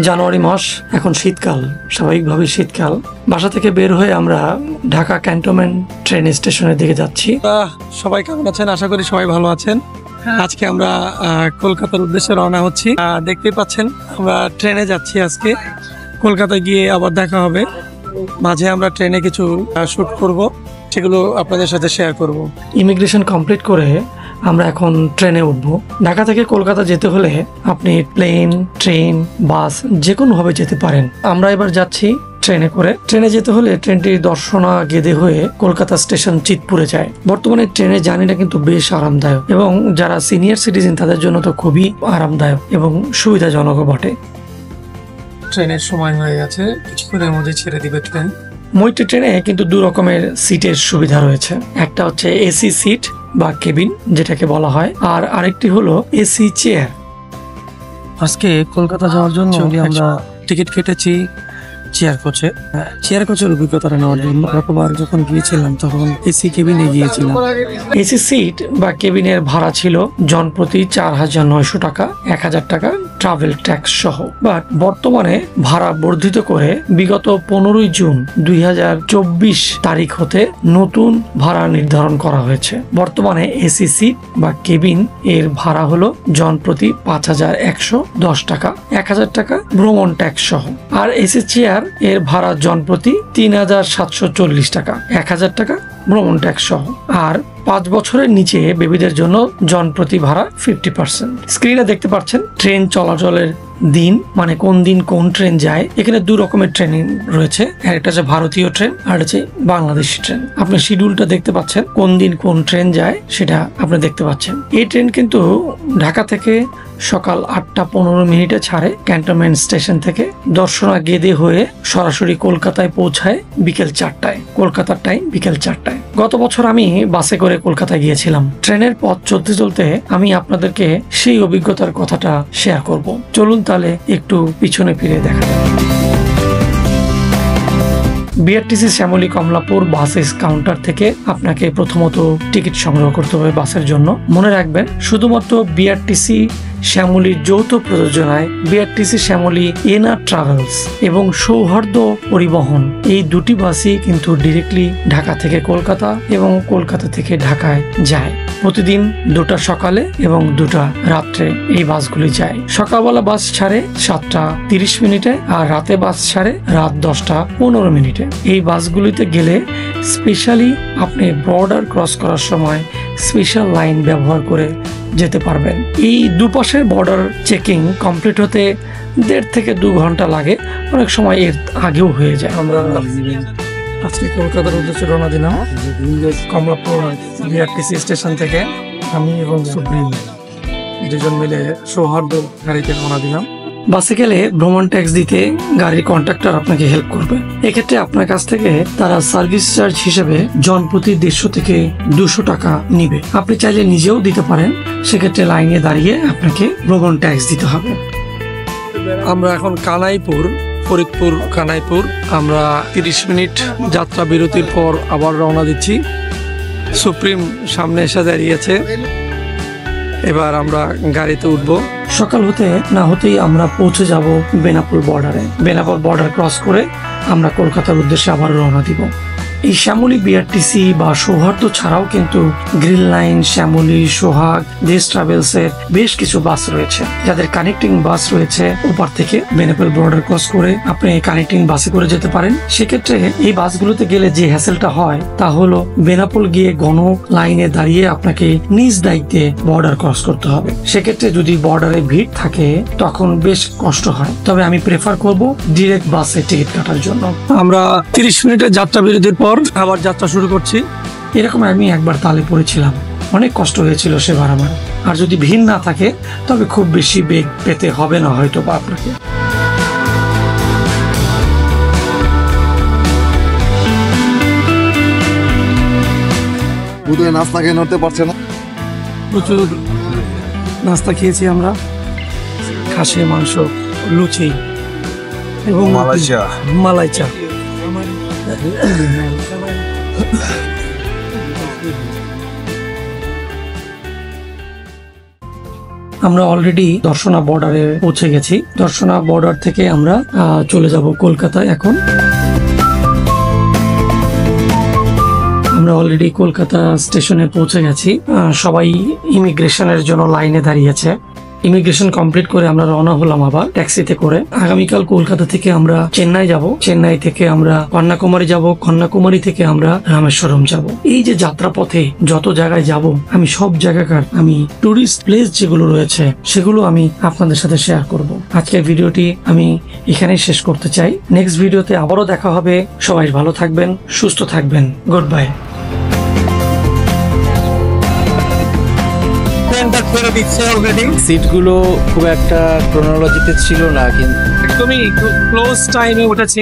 জানুয়ারি মাস, এখন শীতকাল, স্বাভাবিকভাবে শীতকাল। বাসা থেকে বের হয়ে আমরা ঢাকা ক্যান্টনমেন্ট ট্রেন স্টেশনের দিকে যাচ্ছি। সবাই কেমন আছেন? আশা করি সবাই ভালো আছেন। আজকে আমরা কলকাতার উদ্দেশ্যে রওনা হচ্ছি। দেখতেই পাচ্ছেন আমরা ট্রেনে যাচ্ছি আজকে। কলকাতায় গিয়ে আবার দেখা হবে। মাঝে আমরা ট্রেনে কিছু শুট করব, সেগুলো আপনাদের সাথে শেয়ার করব। ইমিগ্রেশন কমপ্লিট করে আমরা এখন ট্রেনে উঠবো। ঢাকা থেকে কলকাতা যেতে হলে আপনি প্লেন, ট্রেন, বাস যে কোনোভাবে যেতে পারেন। আমরা এবার যাচ্ছি ট্রেনে করে। ট্রেনে যেতে হলে ট্রেনটি দর্শনা গেদে হয়ে কলকাতা স্টেশন চিতপুরে যায়। বর্তমানে ট্রেনের জার্নিটা কিন্তু বেশ আরামদায়ক, এবং যারা সিনিয়র সিটিজেন তাদের জন্য তো খুবই আরামদায়ক এবং সুবিধাজনকও বটে। ট্রেনের সময় হয়ে গেছে, কিছুক্ষণের মধ্যে ছেড়ে দিবে ট্রেন। মৈত্রী ট্রেনে কিন্তু দু রকমের সিটের সুবিধা রয়েছে। একটা হচ্ছে এসি সিট বা কেবিন যেটাকে বলা হয়, আর আরেকটি হলো এসি চেয়ার। আজকে কলকাতা যাওয়ার জন্য আমরা টিকিট কেটেছি চেয়ার কোচে। চেয়ার কোচের অভিজ্ঞতাটা নেওয়ার জন্য গতবার যখন গিয়েছিলাম তখন এসি কেবিনে গিয়েছিলাম। এসি সিট বা কেবিনের ভাড়া ছিল জনপ্রতি 4,900 টাকা, 1,000 টাকা ট্রাভেল ট্যাক্স সহ। বাট বর্তমানে ভাড়া বর্ধিত করে বিগত 15ই জুন 2024 তারিখ হতে নতুন ভাড়া নির্ধারণ করা হয়েছে। বর্তমানে এসি সিট বা কেবিন এর ভাড়া হলো জনপ্রতি 5,110 টাকা, 1,000 টাকা ভ্রমণ ট্যাক্স সহ। আর এসি চেয়ার এর ভাড়া জনপ্রতি 3,740 টাকা, 1,000 টাকা ভ্রমণ ট্যাক্স সহ। আর 5 বছরের নিচে বেবিদের জন্য জনপ্রতি ভাড়া 50%। স্ক্রিনে দেখতে পাচ্ছেন ট্রেন চলাচলের দিন, মানে কোন দিন কোন ট্রেন যায়। এখানে দু রকমের ট্রেনিং রয়েছে, একটা হচ্ছে ভারতীয় ট্রেন আর হচ্ছে বাংলাদেশি ট্রেন। আপনি শিডিউলটা দেখতে পাচ্ছেন, কোন দিন কোন ট্রেন যায় সেটা আপনি দেখতে পাচ্ছেন। এই ট্রেন কিন্তু ঢাকা থেকে সকাল 8:15 ছাড়ে ক্যান্টনমেন্ট স্টেশন থেকে। দর্শনা গেদে হয়ে সরাসরি কলকাতায় পৌঁছায় বিকেল 4টায়। কলকাতার টাইম বিকেল 4টায়। গত বছর আমি বাসে করে কলকাতায় গিয়েছিলাম। ট্রেনের পথ চলতে চলতে আমি আপনাদেরকে সেই অভিজ্ঞতার কথাটা শেয়ার করব। চলুন তাহলে একটু পিছনে ফিরে দেখা যাক। BRTC Shyamoli Kamalapur buses counter থেকে আপনাকে প্রথমত টিকিট সংগ্রহ করতে হবে বাসের জন্য। মনে রাখবেন, শুধুমাত্র বিআরটিসি শ্যামলীর যৌথ প্রযোজনায় বিআরটিসি শ্যামলী এনআর ট্রাভেলস এবং সৌহার্দ্য পরিবহন এই দুটি বাসই কিন্তু ডিরেক্টলি ঢাকা থেকে কলকাতা এবং কলকাতা থেকে ঢাকায় যায়। প্রতিদিন 2টা সকালে এবং 2টা রাত্রে এই বাসগুলি যায়। সকালবেলা বাস ছাড়ে 7:30 আর রাতে বাস ছাড়ে রাত 10:15। এই বাসগুলিতে গেলে স্পেশালি আপনি বর্ডার ক্রস করার সময় স্পেশাল লাইন ব্যবহার করে যেতে পারবেন। এই দুপাশের বর্ডার চেকিং কমপ্লিট হতে 1.5 থেকে 2 ঘন্টা লাগে, অনেক সময় এর আগেও হয়ে যায়। আমরা আজকে কলকাতার উদ্দেশ্যে রওনা দিলাম কমলাপুর বিআরটিসি স্টেশন থেকে। আমি এবং সুপ্রিম দুজন মিলে সৌহার্দ্য গাড়িতে রওনা দিলাম। বাসে গেলে ভ্রমণ ট্যাক্স দিতে গাড়ির কন্ট্রাক্টর আপনাকে হেল্প করবে। এক্ষেত্রে আপনার কাছ থেকে তারা সার্ভিস চার্জ হিসেবে জনপ্রতি 150 থেকে 200 টাকা নিবে। আপনি চাইলে নিজেও দিতে পারেন, সেক্ষেত্রে লাইনে দাঁড়িয়ে আপনাকে ভ্রমণ ট্যাক্স দিতে হবে। আমরা এখন কানাইপুর, ফরিদপুর কানাইপুর। আমরা 30 মিনিট যাত্রা বিরতির পর আবার রওনা দিচ্ছি। সুপ্রিম সামনে এসে দাঁড়িয়েছে। এবার আমরা গাড়িতে উঠবো। সকাল হতে না হতেই আমরা পৌঁছে যাব বেনাপোল বর্ডারে। বেনাপোল বর্ডার ক্রস করে আমরা কলকাতার উদ্দেশ্যে আবার রওনা দিব। এই শ্যামলী বিআরটিসি বা সৌহার্দ্য ছাড়াও কিন্তু গ্রিন লাইন, শ্যামলী, সোহাগ, দেশ ট্রাভেলস এর বেশ কিছু বাস রয়েছে, যাদের কানেক্টিং বাস রয়েছে। ওপার থেকে বেনাপোল বর্ডার ক্রস করে আপনি কানেক্টিং বাসে করে যেতে পারেন। সেক্ষেত্রে এই বাসগুলোতে গেলে যে হ্যাসেলটা হয় তা হলো বেনাপোল গিয়ে ঘন লাইনে দাঁড়িয়ে আপনাকে নিজ দায়িত্বে বর্ডার ক্রস করতে হবে। সেক্ষেত্রে যদি বর্ডারে ভিড় থাকে তখন বেশ কষ্ট হয়। তবে আমি প্রেফার করব ডিরেক্ট বাসে টিকিট কাটার জন্য। আমরা 30 মিনিটের যাত্রা বিরতির পর আবার যাত্রা শুরু করছি। এরকম আমি একবার তালে পড়েছিলাম, অনেক কষ্ট হয়েছিল সেবার আমার। আর যদি ভিড় না থাকে তবে খুব বেশি বেগ পেতে হবে না হয়তো বা আপনাকে। নাস্তা খেয়ে নড়তে পারছে না। প্রচুর নাস্তা খেয়েছি আমরা, খাসির মাংস, লুচি এবং মালাই চা। আমরা অলরেডি দর্শনা বর্ডারে পৌঁছে গেছি। দর্শনা বর্ডার থেকে আমরা চলে যাব কলকাতায়। এখন আমরা অলরেডি কলকাতা স্টেশনে পৌঁছে গেছি। সবাই ইমিগ্রেশনের জন্য লাইনে দাঁড়িয়েছে। ইমিগ্রেশন কমপ্লিট করে আমরা রওনা হলাম আবার ট্যাক্সিতে করে। আগামীকাল কলকাতা থেকে আমরা চেন্নাই যাব, চেন্নাই থেকে আমরা কন্যাকুমারী যাব, কন্যাকুমারী থেকে আমরা রামেশ্বরম যাব। এই যে যাত্রাপথে যত জায়গায় যাব, আমি সব জায়গাকার আমি টুরিস্ট প্লেস যেগুলো রয়েছে সেগুলো আমি আপনাদের সাথে শেয়ার করব। আজকের ভিডিওটি আমি এখানেই শেষ করতে চাই। নেক্সট ভিডিওতে আবারও দেখা হবে। সবাই ভালো থাকবেন, সুস্থ থাকবেন। Good bye. সিটগুলো খুব একটা ক্রোনোলজিতে ছিল না, কিন্তু একদমই ক্লোজ টাইমে উঠেছি।